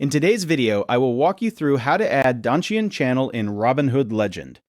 In today's video, I will walk you through how to add Donchian Channel in Robinhood Legend.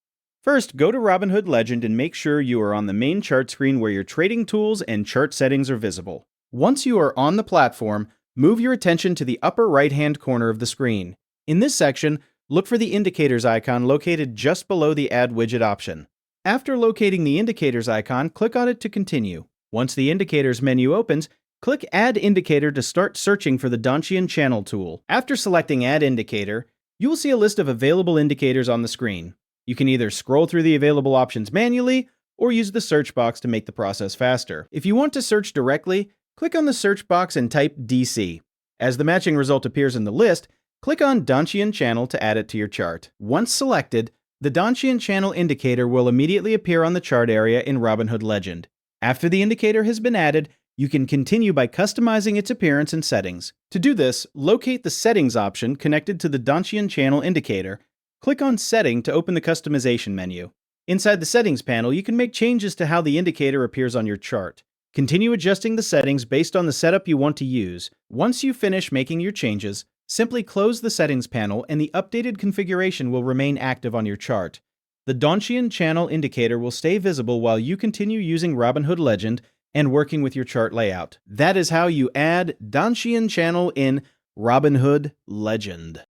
First, go to Robinhood Legend and make sure you are on the main chart screen where your trading tools and chart settings are visible. Once you are on the platform, move your attention to the upper right-hand corner of the screen. In this section, look for the indicators icon located just below the Add Widget option. After locating the indicators icon, click on it to continue. Once the indicators menu opens, click Add Indicator to start searching for the Donchian Channel tool. After selecting Add Indicator, you will see a list of available indicators on the screen. You can either scroll through the available options manually or use the search box to make the process faster. If you want to search directly, click on the search box and type DC. As the matching result appears in the list, click on Donchian Channel to add it to your chart. Once selected, the Donchian Channel indicator will immediately appear on the chart area in Robinhood Legend. After the indicator has been added, you can continue by customizing its appearance and settings. To do this, locate the Settings option connected to the Donchian Channel indicator. Click on Setting to open the customization menu. Inside the Settings panel, you can make changes to how the indicator appears on your chart. Continue adjusting the settings based on the setup you want to use. Once you finish making your changes, simply close the Settings panel and the updated configuration will remain active on your chart. The Donchian Channel indicator will stay visible while you continue using Robinhood Legend and working with your chart layout. That is how you add Donchian Channel in Robinhood Legend.